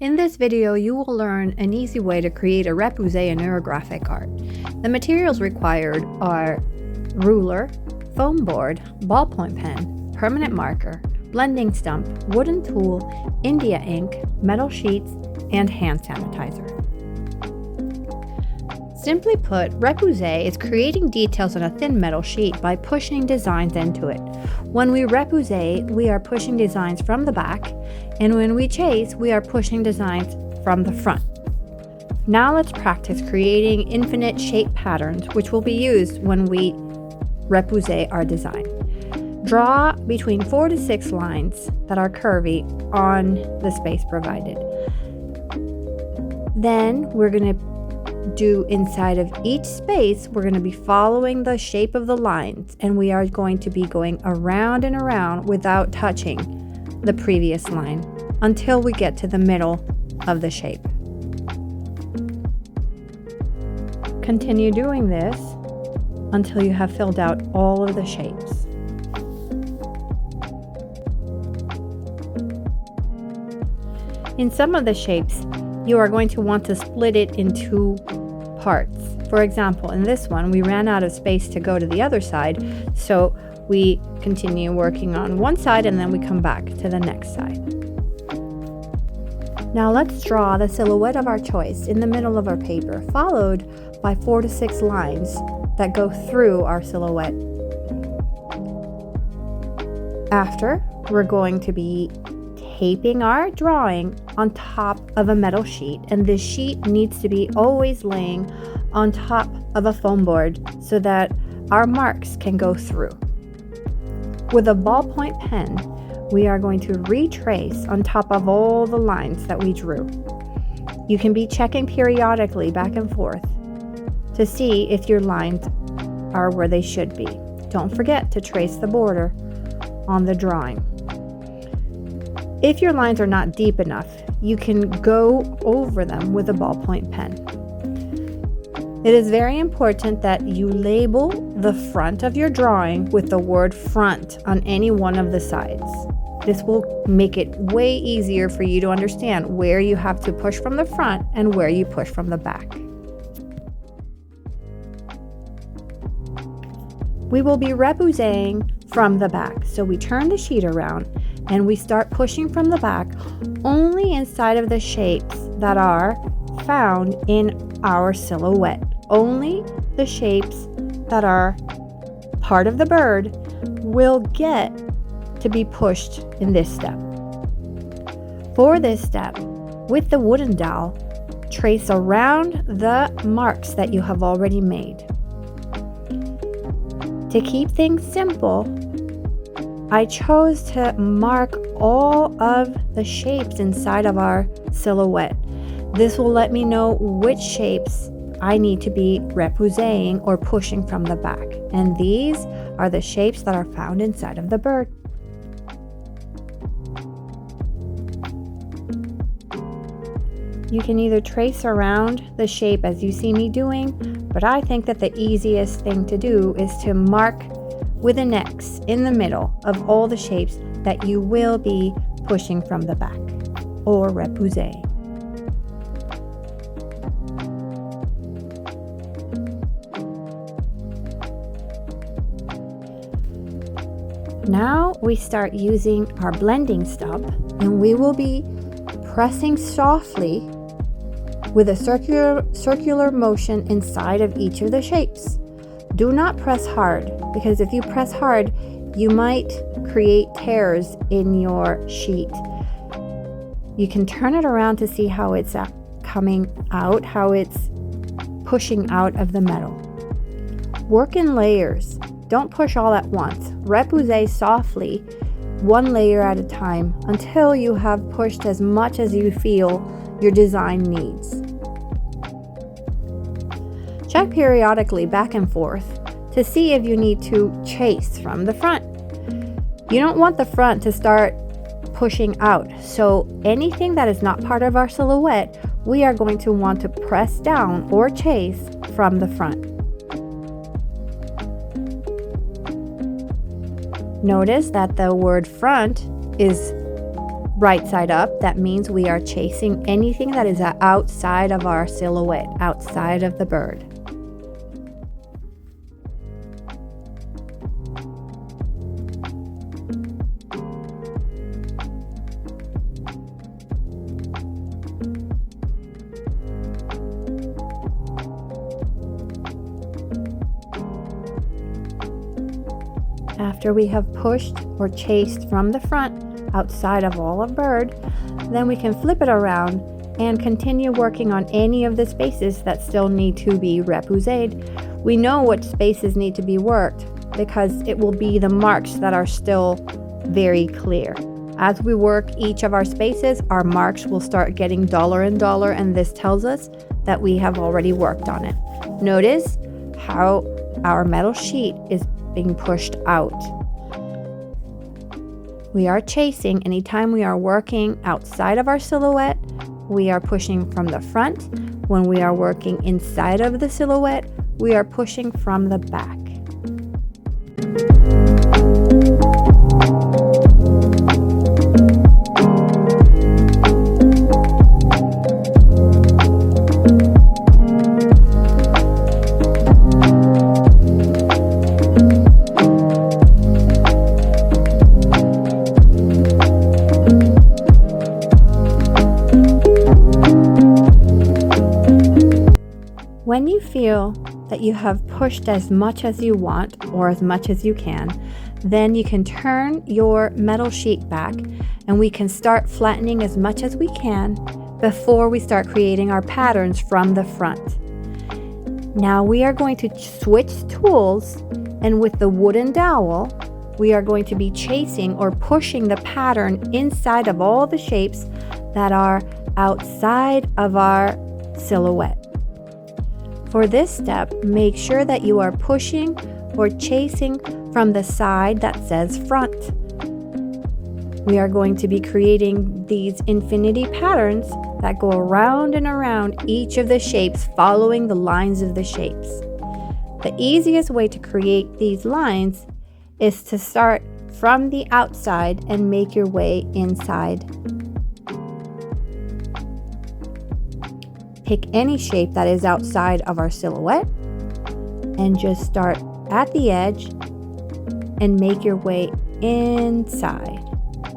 In this video, you will learn an easy way to create a Repousse and Neurographic art. The materials required are ruler, foam board, ballpoint pen, permanent marker, blending stump, wooden tool, India ink, metal sheets, and hand sanitizer. Simply put, Repousse is creating details on a thin metal sheet by pushing designs into it. When we repousse, we are pushing designs from the back, and when we chase, we are pushing designs from the front. Now let's practice creating infinite shape patterns, which will be used when we repousse our design. Draw between 4 to 6 lines that are curvy on the space provided. Then we're going to do inside of each space, we're going to be following the shape of the lines, and we are going to be going around and around without touching the previous line until we get to the middle of the shape. Continue doing this until you have filled out all of the shapes. In some of the shapes, you are going to want to split it into parts. For example, in this one, we ran out of space to go to the other side, so we continue working on one side and then we come back to the next side. Now let's draw the silhouette of our choice in the middle of our paper, followed by 4 to 6 lines that go through our silhouette. After, we're going to be taping our drawing on top of a metal sheet, and this sheet needs to be always laying on top of a foam board so that our marks can go through. With a ballpoint pen, we are going to retrace on top of all the lines that we drew. You can be checking periodically back and forth to see if your lines are where they should be. Don't forget to trace the border on the drawing. If your lines are not deep enough, you can go over them with a ballpoint pen. It is very important that you label the front of your drawing with the word front on any one of the sides. This will make it way easier for you to understand where you have to push from the front and where you push from the back. We will be repousing from the back, so we turn the sheet around and we start pushing from the back only inside of the shapes that are found in our silhouette. Only the shapes that are part of the bird will get to be pushed in this step. For this step, with the wooden dowel, trace around the marks that you have already made. To keep things simple, I chose to mark all of the shapes inside of our silhouette. This will let me know which shapes I need to be repoussing or pushing from the back. And these are the shapes that are found inside of the bird. You can either trace around the shape as you see me doing, but I think that the easiest thing to do is to mark with an X in the middle of all the shapes that you will be pushing from the back or repoussing. Now we start using our blending stump, and we will be pressing softly with a circular motion inside of each of the shapes. Do not press hard, because if you press hard, you might create tears in your sheet. You can turn it around to see how it's coming out, how it's pushing out of the metal. Work in layers. Don't push all at once. Repousse softly, one layer at a time, until you have pushed as much as you feel your design needs. Check periodically back and forth to see if you need to chase from the front. You don't want the front to start pushing out, so anything that is not part of our silhouette, we are going to want to press down or chase from the front. Notice that the word front is right side up, that means we are chasing anything that is outside of our silhouette, outside of the bird. After we have pushed or chased from the front outside of all of bird, then we can flip it around and continue working on any of the spaces that still need to be repoussed. We know what spaces need to be worked because it will be the marks that are still very clear. As we work each of our spaces, our marks will start getting duller and duller, and this tells us that we have already worked on it. Notice how our metal sheet is being pushed out. We are chasing. Anytime we are working outside of our silhouette, we are pushing from the front. When we are working inside of the silhouette, we are pushing from the back. When you feel that you have pushed as much as you want or as much as you can, then you can turn your metal sheet back and we can start flattening as much as we can before we start creating our patterns from the front. Now we are going to switch tools, and with the wooden dowel, we are going to be chasing or pushing the pattern inside of all the shapes that are outside of our silhouette. For this step, make sure that you are pushing or chasing from the side that says front. We are going to be creating these infinity patterns that go around and around each of the shapes, following the lines of the shapes. The easiest way to create these lines is to start from the outside and make your way inside. Pick any shape that is outside of our silhouette and just start at the edge and make your way inside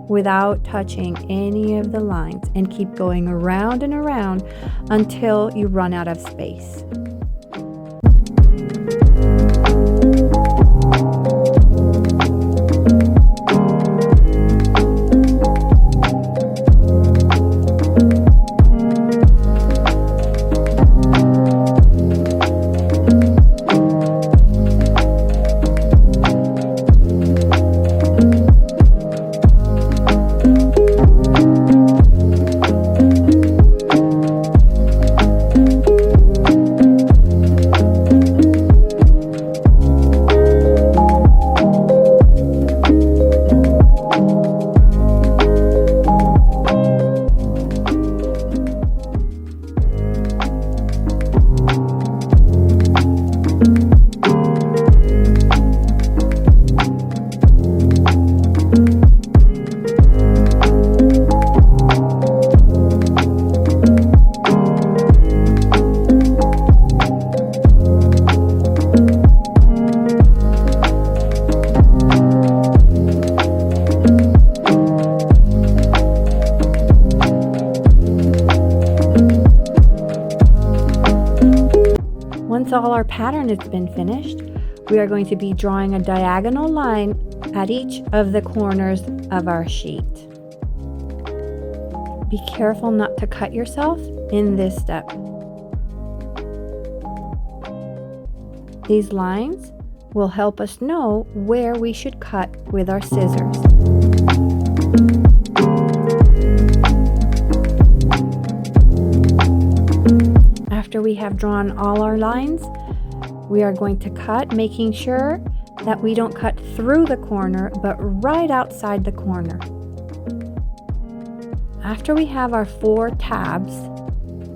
without touching any of the lines, and keep going around and around until you run out of space. Once all our pattern has been finished, we are going to be drawing a diagonal line at each of the corners of our sheet. Be careful not to cut yourself in this step. These lines will help us know where we should cut with our scissors. After we have drawn all our lines, we are going to cut, making sure that we don't cut through the corner, but right outside the corner. After we have our 4 tabs,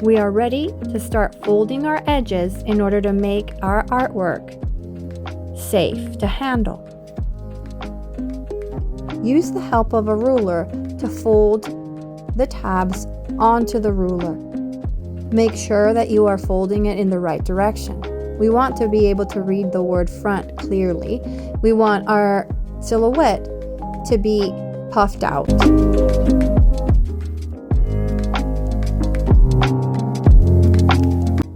we are ready to start folding our edges in order to make our artwork safe to handle. Use the help of a ruler to fold the tabs onto the ruler. Make sure that you are folding it in the right direction. We want to be able to read the word front clearly. We want our silhouette to be puffed out.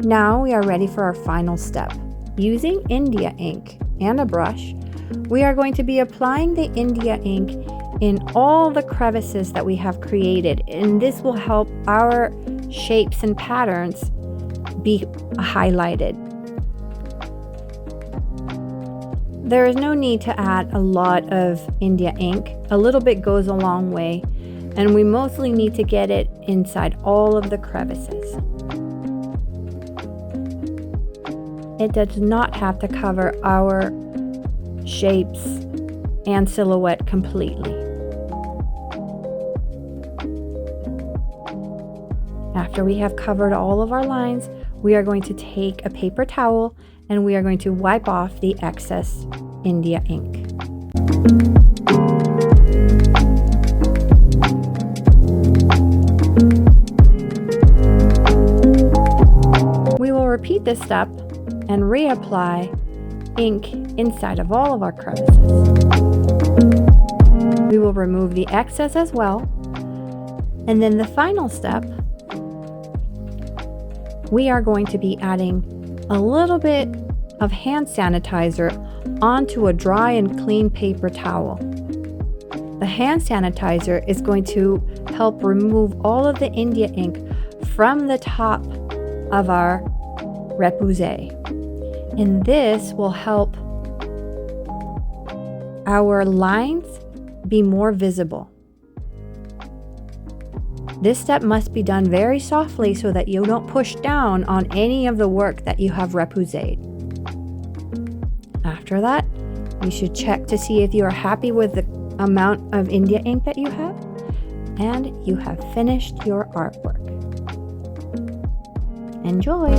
Now we are ready for our final step. Using India ink and a brush, we are going to be applying the India ink in all the crevices that we have created, and this will help our shapes and patterns be highlighted. There is no need to add a lot of India ink. A little bit goes a long way, and we mostly need to get it inside all of the crevices. It does not have to cover our shapes and silhouette completely. After we have covered all of our lines, we are going to take a paper towel and we are going to wipe off the excess India ink. We will repeat this step and reapply ink inside of all of our crevices. We will remove the excess as well. And then the final step, we are going to be adding a little bit of hand sanitizer onto a dry and clean paper towel. The hand sanitizer is going to help remove all of the India ink from the top of our repousse. And this will help our lines be more visible. This step must be done very softly so that you don't push down on any of the work that you have repoussed. After that, you should check to see if you are happy with the amount of India ink that you have, and you have finished your artwork. Enjoy!